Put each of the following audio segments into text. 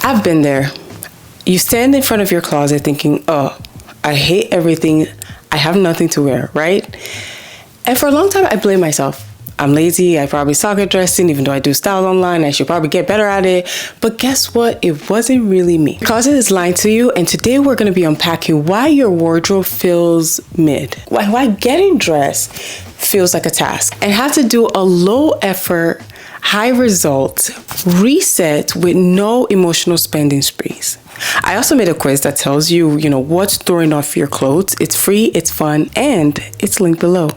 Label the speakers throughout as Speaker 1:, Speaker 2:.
Speaker 1: I've been there. You stand in front of your closet thinking, oh, I hate everything. I have nothing to wear, right? And for a long time, I blamed myself. I'm lazy. I probably suck at dressing, even though I do styles online. I should probably get better at it. But guess what? It wasn't really me. Closet is lying to you. And today we're going to be unpacking why your wardrobe feels mid. Why getting dressed feels like a task. And how to do a low effort, high result reset with no emotional spending sprees. I also made a quiz that tells you, what's throwing off your clothes. It's free, it's fun, and it's linked below.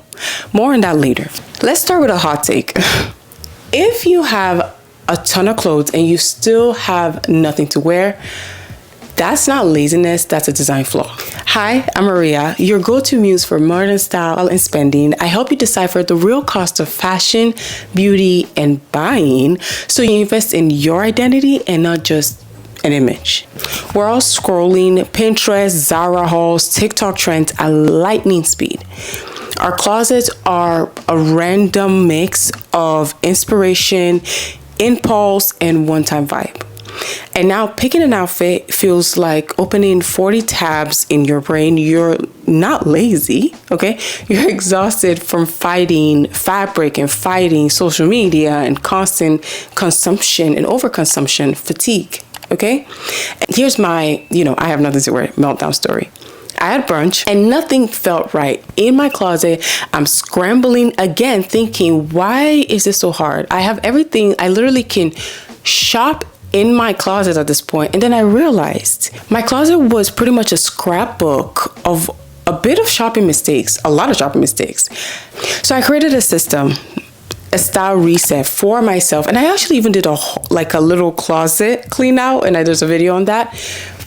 Speaker 1: More on that later. Let's start with a hot take. If you have a ton of clothes and you still have nothing to wear, that's not laziness, that's a design flaw. Hi, I'm Maria, your go-to muse for modern style and spending. I help you decipher the real cost of fashion, beauty, and buying so you invest in your identity and not just an image. We're all scrolling Pinterest, Zara hauls, TikTok trends at lightning speed. Our closets are a random mix of inspiration, impulse, and one-time vibe. And now picking an outfit feels like opening 40 tabs in your brain. You're not lazy, okay? You're exhausted from fighting fabric and fighting social media and constant consumption and overconsumption fatigue, okay? And here's my, I have nothing to wear meltdown story. I had brunch and nothing felt right in my closet. I'm scrambling again, thinking, why is this so hard? I have everything. I literally can shop in my closet at this point. And then I realized my closet was pretty much a scrapbook of a bit of shopping mistakes, a lot of shopping mistakes. So I created a system, a style reset for myself. And I actually even did a little closet clean out, and there's a video on that.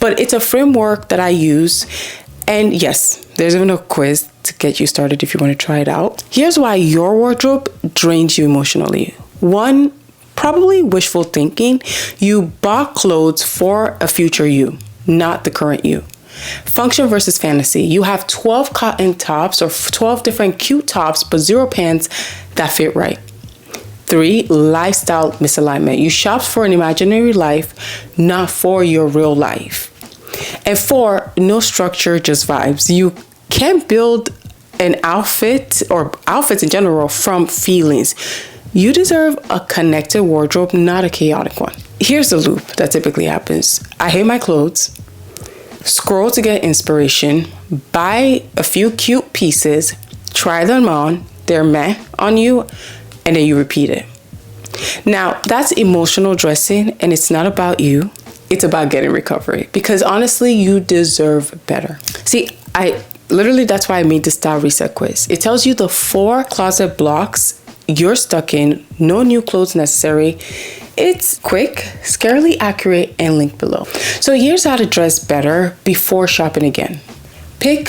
Speaker 1: But it's a framework that I use. And yes, there's even a quiz to get you started if you want to try it out. Here's why your wardrobe drains you emotionally. One, probably wishful thinking. You bought clothes for a future you, not the current you. Function versus fantasy. You have 12 cotton tops or 12 different cute tops, but 0 pants that fit right. 3, lifestyle misalignment. You shop for an imaginary life, not for your real life. And 4, no structure, just vibes. You can't build an outfit or outfits in general from feelings. You deserve a connected wardrobe, not a chaotic one. Here's the loop that typically happens. I hate my clothes, scroll to get inspiration, buy a few cute pieces, try them on, they're meh on you, and then you repeat it. Now, that's emotional dressing, and it's not about you. It's about getting recovery, because honestly, you deserve better. See, that's why I made the style reset quiz. It tells you the 4 closet blocks you're stuck in, no new clothes necessary. It's quick, scarily accurate, and linked below. So here's how to dress better before shopping again. Pick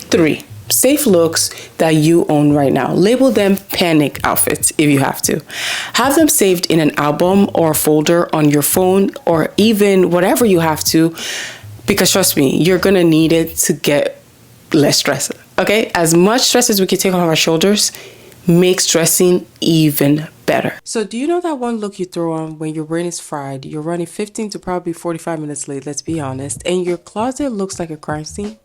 Speaker 1: 3 safe looks that you own right now. Label them panic outfits if you have to. Have them saved in an album or folder on your phone, or even whatever you have to, because trust me, you're gonna need it to get less stress. Okay? As much stress as we can take off our shoulders makes dressing even better. So do you know that one look you throw on when your brain is fried, you're running 15 to probably 45 minutes late, let's be honest, and your closet looks like a crime scene?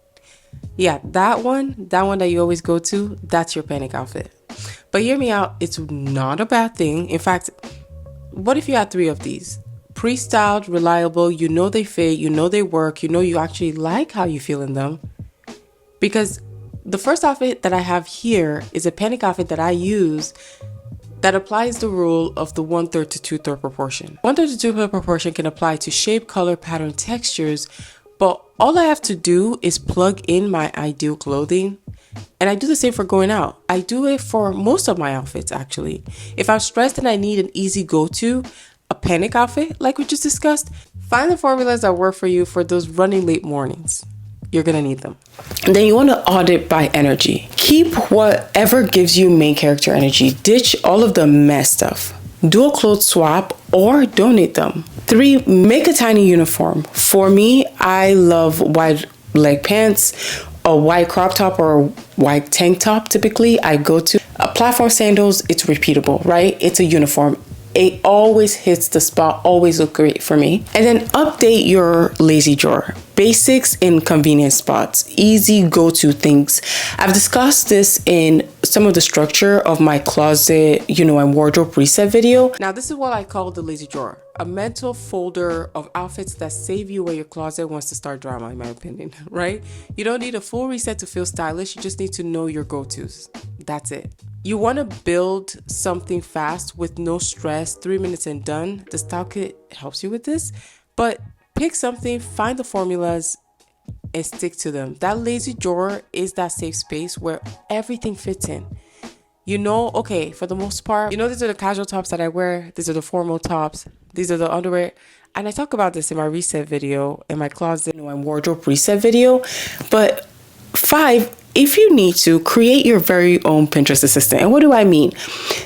Speaker 1: Yeah, that one that you always go to, that's your panic outfit. But hear me out, it's not a bad thing. In fact, what if you had 3 of these? Pre-styled, reliable, you know they fit, you know they work, you know you actually like how you feel in them. Because the first outfit that I have here is a panic outfit that I use that applies the rule of the 1/3 to 2/3 proportion. 1/3 to 2/3 proportion can apply to shape, color, pattern, textures, but all I have to do is plug in my ideal clothing. And I do the same for going out. I do it for most of my outfits, actually. If I'm stressed and I need an easy go-to, a panic outfit, like we just discussed, find the formulas that work for you for those running late mornings. You're gonna need them. And then you want to audit by energy. Keep whatever gives you main character energy. Ditch all of the mess stuff. Do a clothes swap or donate them. 3, make a tiny uniform. For me, I love wide leg pants, a white crop top or a white tank top. Typically, I go to platform sandals. It's repeatable, right? It's a uniform. It always hits the spot, always look great for me. And then update your lazy drawer. Basics in convenient spots, easy go-to things. I've discussed this in some of the structure of my closet, and wardrobe reset video. Now, this is what I call the lazy drawer, a mental folder of outfits that save you when your closet wants to start drama, in my opinion, right? You don't need a full reset to feel stylish. You just need to know your go-tos. That's it. You want to build something fast with no stress, 3 minutes and done. The style kit helps you with this, but pick something, find the formulas, and stick to them. That lazy drawer is that safe space where everything fits in. Okay, for the most part, these are the casual tops that I wear. These are the formal tops. These are the underwear. And I talk about this in my reset video, in my closet, and wardrobe reset video. But 5, if you need to, create your very own Pinterest assistant. And what do I mean?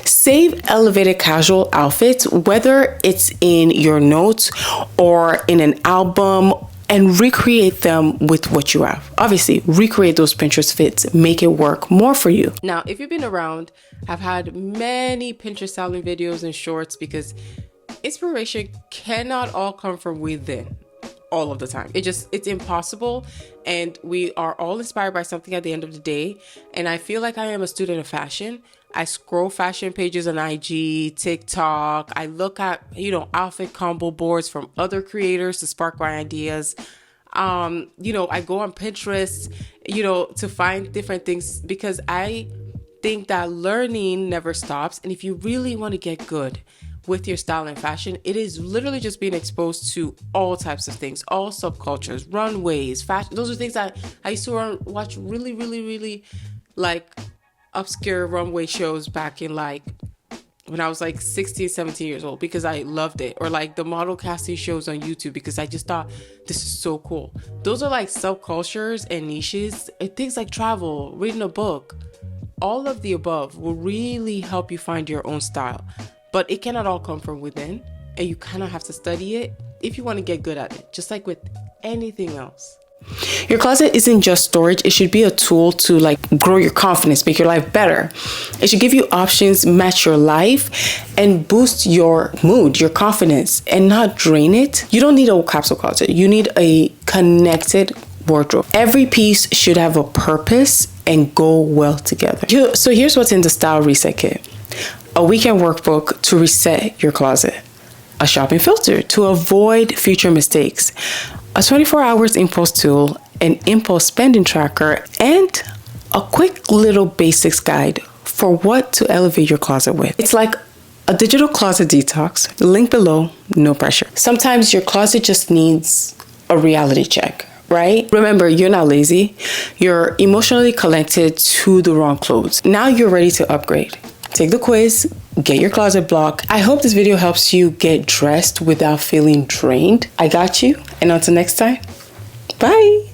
Speaker 1: Save elevated casual outfits, whether it's in your notes or in an album, and recreate them with what you have. Obviously, recreate those Pinterest fits, make it work more for you. Now, if you've been around, I've had many Pinterest styling videos and shorts because inspiration cannot all come from within all of the time. It's impossible, and we are all inspired by something at the end of the day. And I feel like I am a student of fashion. I scroll fashion pages on IG, TikTok. I look at, outfit combo boards from other creators to spark my ideas. I go on Pinterest, to find different things because I think that learning never stops. And if you really want to get good with your style and fashion, it is literally just being exposed to all types of things, all subcultures, runways, fashion. Those are things that I used to watch really, really, really obscure runway shows back in when I was 16, 17 years old because I loved it. Or the model casting shows on YouTube because I just thought this is so cool. Those are subcultures and niches, and things like travel, reading a book. All of the above will really help you find your own style. But it cannot all come from within, and you kind of have to study it if you want to get good at it, just like with anything else. Your closet isn't just storage. It should be a tool to grow your confidence, make your life better. It should give you options, match your life, and boost your mood, your confidence, and not drain it. You don't need a capsule closet. You need a connected wardrobe. Every piece should have a purpose and go well together. So here's what's in the style reset kit. A weekend workbook to reset your closet, a shopping filter to avoid future mistakes, a 24 hours impulse tool, an impulse spending tracker, and a quick little basics guide for what to elevate your closet with. It's like a digital closet detox. Link below, no pressure. Sometimes your closet just needs a reality check, right? Remember, you're not lazy. You're emotionally connected to the wrong clothes. Now you're ready to upgrade. Take the quiz, get your closet block. I hope this video helps you get dressed without feeling drained. I got you. And until next time, bye.